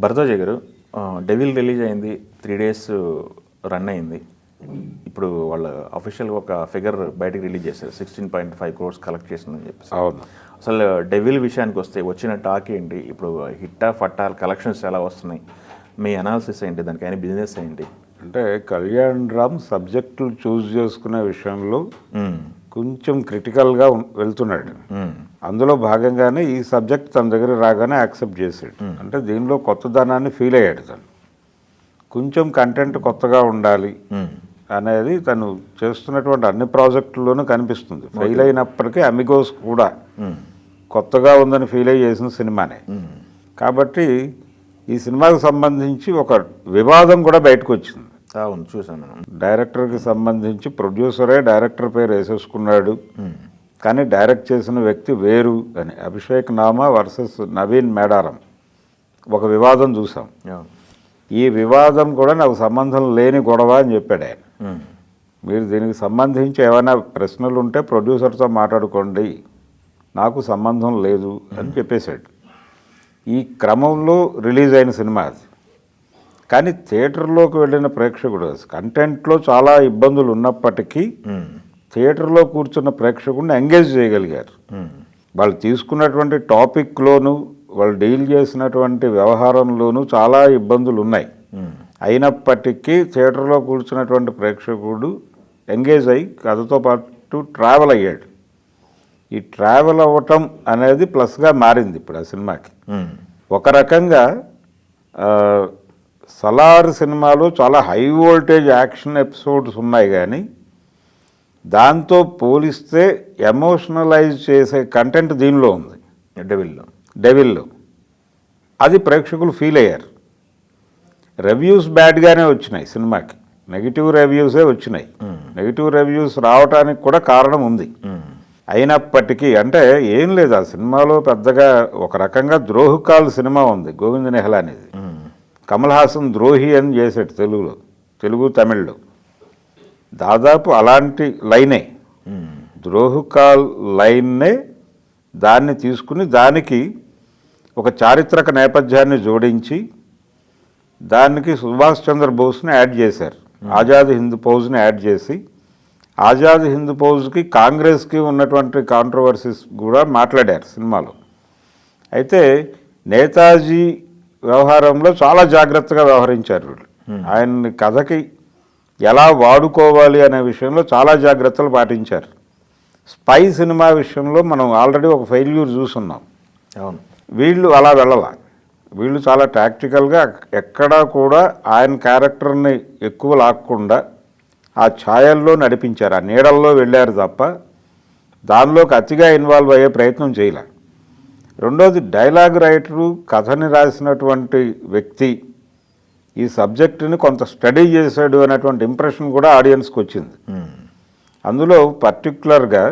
భరద్వాజ గారు, devil release అయింది, 3 days run అయింది. ఇప్పుడు వాళ్ళ అఫీషియల్గా ఒక ఫిగర్ బయటకు రిలీజ్ చేశారు, 16.5 crores కలెక్ట్ చేసిందని చెప్పేసి. అవును. అసలు డెవిల్ విషయానికి వస్తే వచ్చిన టాక్ ఏంటి, ఇప్పుడు హిట్టా ఫట్టాల్ కలెక్షన్స్ ఎలా వస్తున్నాయి, మీ అనాలిసిస్ ఏంటి, దానికి అయిన బిజినెస్ ఏంటి? అంటే కళ్యాణ్ రామ్ సబ్జెక్టులు చూస్ చేసుకునే విషయంలో కొంచెం క్రిటికల్గా వెళ్తున్నాడు. అందులో భాగంగానే ఈ సబ్జెక్ట్ తన దగ్గర రాగానే యాక్సెప్ట్ చేసాడు. అంటే దీనిలో కొత్తదనాన్ని ఫీల్ అయ్యాడు. తను కొంచెం కంటెంట్ కొత్తగా ఉండాలి అనేది తను చేస్తున్నటువంటి అన్ని ప్రాజెక్టుల్లోనూ కనిపిస్తుంది. ఫెయిల్ అయినప్పటికీ అమిగోస్ కూడా కొత్తగా ఉందని ఫీల్ అయ్యి చేసిన సినిమానే. కాబట్టి ఈ సినిమాకి సంబంధించి ఒక వివాదం కూడా బయటకు వచ్చింది. అవును, చూసాను. డైరెక్టర్కి సంబంధించి ప్రొడ్యూసరే డైరెక్టర్ పేరు వేసేసుకున్నాడు, కానీ డైరెక్ట్ చేసిన వ్యక్తి వేరు అని. అభిషేక్ నామా వర్సెస్ నవీన్ మేడారం ఒక వివాదం చూసాం. ఈ వివాదం కూడా నాకు సంబంధం లేని గొడవ అని చెప్పాడు ఆయన. మీరు దీనికి సంబంధించి ఏమైనా ప్రశ్నలు ఉంటే ప్రొడ్యూసర్తో మాట్లాడుకోండి, నాకు సంబంధం లేదు అని చెప్పేశాడు. ఈ క్రమంలో రిలీజ్ అయిన సినిమా అది. కానీ థియేటర్లోకి వెళ్ళిన ప్రేక్షకుడు కంటెంట్లో చాలా ఇబ్బందులు ఉన్నప్పటికీ థియేటర్లో కూర్చున్న ప్రేక్షకుడిని ఎంగేజ్ చేయగలిగారు. వాళ్ళు తీసుకున్నటువంటి టాపిక్లోను వాళ్ళు డీల్ చేసినటువంటి వ్యవహారంలోనూ చాలా ఇబ్బందులు ఉన్నాయి. అయినప్పటికీ థియేటర్లో కూర్చున్నటువంటి ప్రేక్షకుడు ఎంగేజ్ అయ్యి కథతో పాటు ట్రావెల్ అయ్యాడు. ఈ ట్రావెల్ అవ్వటం అనేది ప్లస్గా మారింది ఇప్పుడు ఆ సినిమాకి. ఒక రకంగా సలార్ సినిమాలో చాలా హై వోల్టేజ్ యాక్షన్ ఎపిసోడ్స్ ఉన్నాయి, కానీ దాంతో పోలిస్తే ఎమోషనలైజ్ చేసే కంటెంట్ దీనిలో ఉంది. డెవిల్లో అది ప్రేక్షకులు ఫీల్ అయ్యారు. రివ్యూస్ బ్యాడ్గానే వచ్చినాయి సినిమాకి, నెగిటివ్ రివ్యూసే వచ్చినాయి. నెగిటివ్ రివ్యూస్ రావడానికి కూడా కారణం ఉంది. అయినప్పటికీ అంటే ఏం లేదు, ఆ సినిమాలో పెద్దగా ఒక రకంగా ద్రోహకాల్ సినిమా ఉంది. గోవింద్ నిహలానిది. కమల్ హాసన్ ద్రోహి అని చేశాడు తెలుగు తమిళ్లో. దాదాపు అలాంటి లైనే, ద్రోహకాల్ లైన్నే దాన్ని తీసుకుని దానికి ఒక చారిత్రక నేపథ్యాన్ని జోడించి దానికి సుభాష్ చంద్రబోస్ని యాడ్ చేశారు. ఆజాద్ హింద్ ఫౌజ్ని యాడ్ చేసి ఆజాద్ హింద్ ఫౌజ్కి కాంగ్రెస్కి ఉన్నటువంటి కాంట్రవర్సీస్ కూడా మాట్లాడారు సినిమాలో. అయితే నేతాజీ వ్యవహారంలో చాలా జాగ్రత్తగా వ్యవహరించారు వీళ్ళు. ఆయన్ని కథకి ఎలా వాడుకోవాలి అనే విషయంలో చాలా జాగ్రత్తలు పాటించారు. స్పై సినిమా విషయంలో మనం ఆల్రెడీ ఒక ఫెయిల్యూర్ చూస్తున్నాం. అవును, వీళ్ళు అలా వెళ్ళాల. వీళ్ళు చాలా టాక్టికల్గా ఎక్కడా కూడా ఆయన క్యారెక్టర్ని ఎక్కువ లాక్కుండా ఆ ఛాయల్లో నడిపించారు, ఆ నీడల్లో వెళ్ళారు తప్ప దానిలోకి అతిగా ఇన్వాల్వ్ అయ్యే ప్రయత్నం చేయలే. రెండోది, డైలాగ్ రైటరు కథని రాసినటువంటి వ్యక్తి ఈ సబ్జెక్టుని కొంత స్టడీ చేశాడు అనేటువంటి ఇంప్రెషన్ కూడా ఆడియన్స్కి వచ్చింది. అందులో పర్టికులర్గా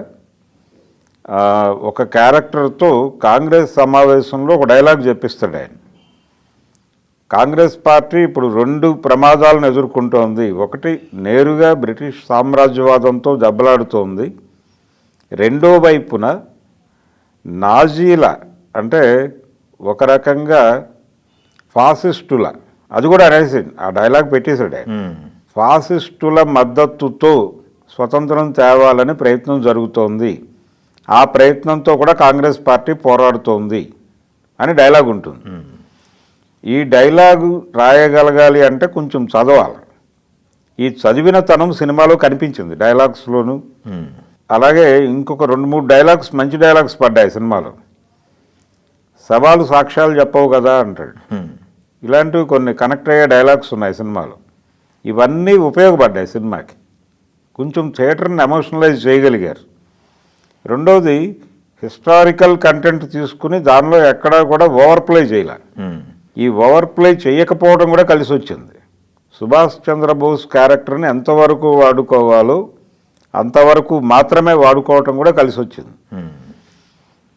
ఒక క్యారెక్టర్తో కాంగ్రెస్ సమావేశంలో ఒక డైలాగ్ చెప్పిస్తాడు ఆయన. కాంగ్రెస్ పార్టీ ఇప్పుడు 2 ప్రమాదాలను ఎదుర్కొంటోంది. ఒకటి, నేరుగా బ్రిటిష్ సామ్రాజ్యవాదంతో దెబ్బలాడుతోంది. రెండో వైపున నాజీల అంటే ఒక రకంగా ఫాసిస్టుల, అది కూడా అనేసాడు, ఆ డైలాగ్ పెట్టేశాడు ఆయన. ఫాసిస్టుల మద్దతుతో స్వతంత్రం తేవాలని ప్రయత్నం జరుగుతోంది, ఆ ప్రయత్నంతో కూడా కాంగ్రెస్ పార్టీ పోరాడుతోంది అని డైలాగ్ ఉంటుంది. ఈ డైలాగు రాయగలగాలి అంటే కొంచెం చదవాలి. ఈ చదివిన తనం సినిమాలో కనిపించింది డైలాగ్స్లోను. అలాగే ఇంకొక 2-3 డైలాగ్స్, మంచి డైలాగ్స్ పడ్డాయి సినిమాలో. సవాలు సాక్ష్యాలు చెప్పవు కదా అంటాడు. ఇలాంటివి కొన్ని కనెక్ట్ అయ్యే డైలాగ్స్ ఉన్నాయి సినిమాలో. ఇవన్నీ ఉపయోగపడ్డాయి సినిమాకి. కొంచెం థియేటర్ని ఎమోషనలైజ్ చేయగలిగారు. రెండవది, హిస్టారికల్ కంటెంట్ తీసుకుని దానిలో ఎక్కడా కూడా ఓవర్ ప్లే చేయలే. ఈ ఓవర్ ప్లే చేయకపోవడం కూడా కలిసి వచ్చింది. సుభాష్ చంద్రబోస్ క్యారెక్టర్ని ఎంతవరకు వాడుకోవాలో అంతవరకు మాత్రమే వాడుకోవటం కూడా కలిసి వచ్చింది.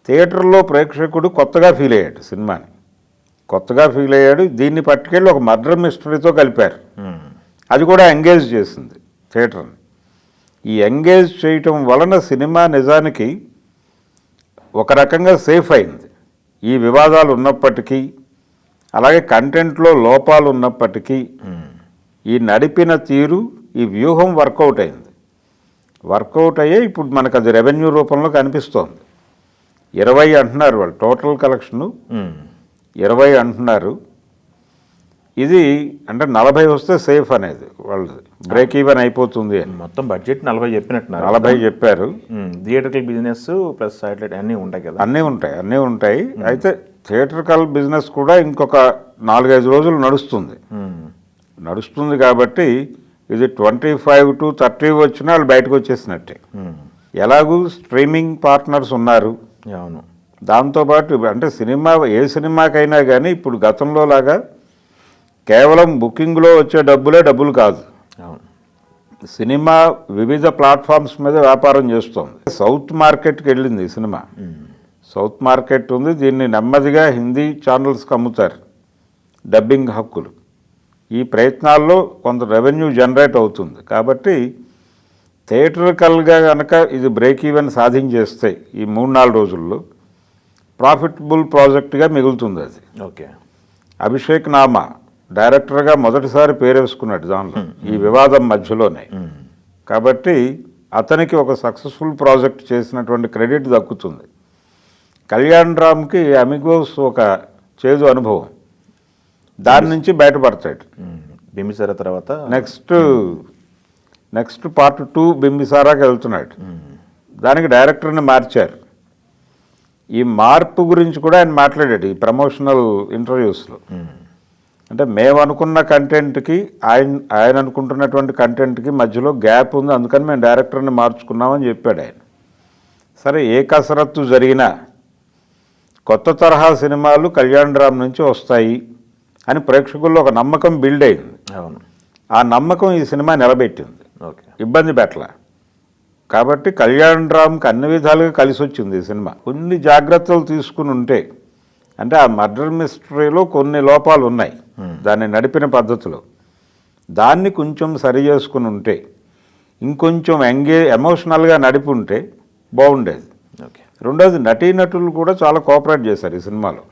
థియేటర్లో ప్రేక్షకుడు కొత్తగా ఫీల్ అయ్యాడు, సినిమాని కొత్తగా ఫీల్ అయ్యాడు. దీన్ని పట్టుకెళ్ళి ఒక మర్డర్ మిస్టరీతో కలిపారు, అది కూడా ఎంగేజ్ చేసింది థియేటర్ని. ఈ ఎంగేజ్ చేయటం వలన సినిమా నిజానికి ఒక రకంగా సేఫ్ అయింది. ఈ వివాదాలు ఉన్నప్పటికీ అలాగే కంటెంట్లో లోపాలు ఉన్నప్పటికీ ఈ నడిపిన తీరు, ఈ వ్యూహం వర్కౌట్ అయింది. వర్కౌట్ అయ్యే ఇప్పుడు మనకు అది రెవెన్యూ రూపంలో కనిపిస్తోంది. 20 అంటున్నారు వాళ్ళు, టోటల్ కలెక్షను 20 అంటున్నారు. ఇది అంటే 40 వస్తే సేఫ్ అనేది వాళ్ళు బ్రేక్ ఈవెన్ అయిపోతుంది అని. మొత్తం బడ్జెట్ 40 చెప్పినట్టున్నారు. 40 చెప్పారు. థియేటర్కల్ బిజినెస్ ప్లస్ సాటిలైట్ అన్నీ ఉంటాయి కదా. అన్నీ ఉంటాయి. అయితే థియేటర్కల్ బిజినెస్ కూడా ఇంకొక 4-5 రోజులు నడుస్తుంది కాబట్టి ఇది 25 to 30 వచ్చినా వాళ్ళు బయటకు వచ్చేసినట్టే. ఎలాగూ స్ట్రీమింగ్ పార్ట్నర్స్ ఉన్నారు. అవును. దాంతోపాటు అంటే ఏ సినిమాకైనా కానీ ఇప్పుడు గతంలో లాగా కేవలం బుకింగ్లో వచ్చే డబ్బులు కాదు. అవును. సినిమా వివిధ ప్లాట్ఫామ్స్ మీద వ్యాపారం చేస్తోంది. సౌత్ మార్కెట్కి వెళ్ళింది ఈ సినిమా. సౌత్ మార్కెట్ ఉంది. దీన్ని నెమ్మదిగా హిందీ ఛానల్స్కి అమ్ముతారు డబ్బింగ్ హక్కులు. ఈ ప్రయత్నాల్లో కొంత రెవెన్యూ జనరేట్ అవుతుంది. కాబట్టి థియేటర్కల్గా కనుక ఇది బ్రేక్ ఈవెన్ సాధించేస్తే ఈ 3-4 రోజుల్లో ప్రాఫిటబుల్ ప్రాజెక్ట్గా మిగులుతుంది అది. ఓకే. అభిషేక్ నామా డైరెక్టర్గా మొదటిసారి పేరేసుకున్నాడు దానిలో, ఈ వివాదం మధ్యలోనే. కాబట్టి అతనికి ఒక సక్సెస్ఫుల్ ప్రాజెక్ట్ చేసినటువంటి క్రెడిట్ దక్కుతుంది. కళ్యాణ్ రామ్కి అమిగోస్ ఒక చేదు అనుభవం, దాని నుంచి బయటపడతాడు. బింబిసారా తర్వాత నెక్స్ట్ పార్ట్ 2 బింబిసారాకి వెళ్తున్నాడు. దానికి డైరెక్టర్ని మార్చారు. ఈ మార్పు గురించి కూడా ఆయన మాట్లాడాడు ఈ ప్రమోషనల్ ఇంటర్వ్యూస్లో. అంటే మేము అనుకున్న కంటెంట్కి ఆయన అనుకుంటున్నటువంటి కంటెంట్కి మధ్యలో గ్యాప్ ఉంది, అందుకని మేము డైరెక్టర్ని మార్చుకున్నామని చెప్పాడు ఆయన. సరే, ఏ కసరత్తు జరిగినా కొత్త తరహా సినిమాలు కళ్యాణ్ రామ్ నుంచి వస్తాయి అని ప్రేక్షకుల్లో ఒక నమ్మకం బిల్డ్ అయింది. అవును. ఆ నమ్మకం ఈ సినిమా నిలబెట్టింది. ఓకే. ఇబ్బంది పెట్టల. కాబట్టి కళ్యాణ్ రామ్కి అన్ని విధాలుగా కలిసి వచ్చింది ఈ సినిమా. కొన్ని జాగ్రత్తలు తీసుకుని ఉంటే, అంటే ఆ మర్డర్ మిస్టరీలో కొన్ని లోపాలు ఉన్నాయి దాన్ని నడిపిన పద్ధతిలో, దాన్ని కొంచెం సరి చేసుకుని ఉంటే, ఇంకొంచెం ఎమోషనల్గా నడిపి ఉంటే బాగుండేది. ఓకే. రెండోది, నటీనటులు కూడా చాలా కోఆపరేట్ చేశారు ఈ సినిమాలో.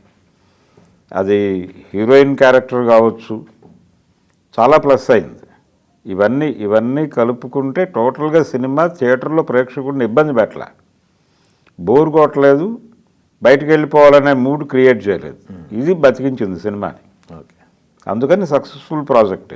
అది హీరోయిన్ క్యారెక్టర్ కావచ్చు, చాలా ప్లస్ అయింది. ఇవన్నీ కలుపుకుంటే టోటల్గా సినిమా థియేటర్లో ప్రేక్షకుడిని ఇబ్బంది పెట్టలే, బోర్ కొట్టలేదు, బయటికి వెళ్ళిపోవాలనే మూడ్ క్రియేట్ చేయలేదు. ఇది బతికించింది సినిమాని. ఓకే. అందుకని సక్సెస్ఫుల్ ప్రాజెక్ట్.